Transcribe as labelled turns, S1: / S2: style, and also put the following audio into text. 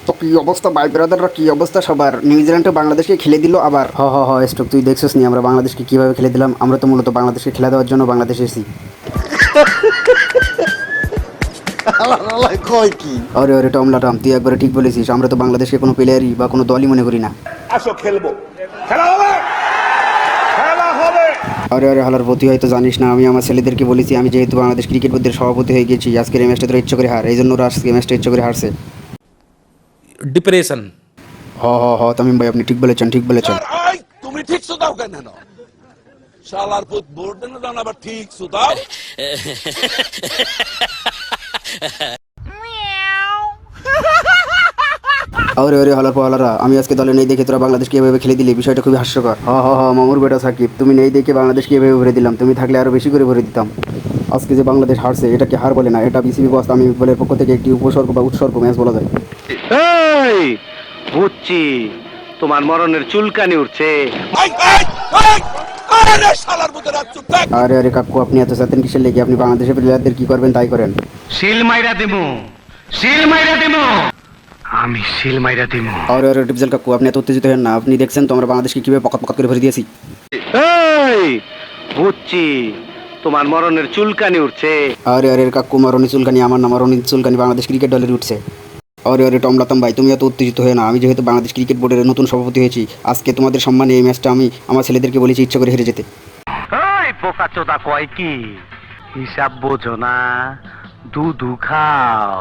S1: তো কি অবস্থা ভাই ব্রাদাররা, কি অবস্থা সবার? নিউজিল্যান্ড বাংলাদেশকে খেলে দিল আবার। স্টক, তুই দেখছিস নি আমরা বাংলাদেশকে কিভাবে খেলে দিলাম? আমরা তো মূলত বাংলাদেশকে খেলা দেওয়ার জন্য বাংলাদেশে এসেছি।
S2: কয় কি?
S1: আরে আরে টমলাটাম, তুই একবারে ঠিক বলেছিস। আমরা তো বাংলাদেশকে কোনো প্লেয়ারই বা কোনো দলই মনে করি না।
S3: আসো খেলবো, খেলা হবে, খেলা হবে।
S1: আরে আরে হালার প্রতি হয়তো জানিস না, আমি আমার ছেলেদেরকে বলেছি আমি যেহেতু বাংলাদেশ ক্রিকেট বোর্ডের সভাপতি হয়ে গেছি, আজকের এই ম্যাচটা তোরা ইচ্ছা করে হার, এই জন্য ওরা আজকে ম্যাচটা ইচ্ছা করে হারছে।
S4: ডিপ্রেশন।
S1: তামিম ভাই আপনি ঠিক বলেছেন, ঠিক বলেছেন।
S5: এই তুমি ঠিক সুদাও কেন না? শালার পুত বোর্ড না জানা আবার ঠিক সুদাও।
S1: আরে আরে হালার পাহালারা, আমি আজকে দলে নেই দেখে তোরা বাংলাদেশকে এভাবে খেলে দিলি, বিষয়টা খুবই হাস্যকর। মামুর বেটা সাকিব, তুমি নেই দেখে বাংলাদেশকে এভাবে ভরে দিলাম, তুমি থাকলে আরো বেশি করে ভরে দিতাম। আজকে যে বাংলাদেশ হারছে এটাকে হার বলে না, এটা বিসিবি বস তামিম ইকবালের পক্ষ থেকে একটি উপসর্গ বা উৎসর্গ ম্যাচ বলা যায়।
S6: এই বুঝছি, তোমার মরণের চুলকানি উঠছে।
S5: এই এই এই আরে শালার পুত রাত চুপ থাক।
S1: আরে আরে কাকু, আপনি এত চেতেন কিসের লেগে? আপনি বাংলাদেশের প্লেয়ারদের কি করবেন তাই করেন।
S6: শিল মাইরা দিমু, শিল মাইরা দিমু, আমি শিল মাইরা দিমু।
S1: আরে আরে ডিপজল কাকু, আপনি এত উত্তেজিত হেন না। আপনি দেখছেন তো আমরা বাংলাদেশকে কিভাবে পকাত পকাত করে ভরে দিয়েছি।
S6: এই বুঝছি, তোমার মরণের চুলকানি উঠছে।
S1: আরে আরে কাকু, মারণি চুলকানি আমার না, মারণি চুলকানি বাংলাদেশ ক্রিকেট দলের উঠছে। আরে আরে টমলাতম ভাই, তুমি এত উত্তেজিত হয়ে না। আমি যেহেতু বাংলাদেশ ক্রিকেট বোর্ডের নতুন সভাপতি হয়েছি, আজকে তোমাদের সম্মানে এই ম্যাচটা আমি আমার ছেলেদেরকে বলেছি ইচ্ছা করে হেরে যেতে।
S6: এই বোকা চোদা কয় কি? হিসাব বোঝো না, দুধু খাও।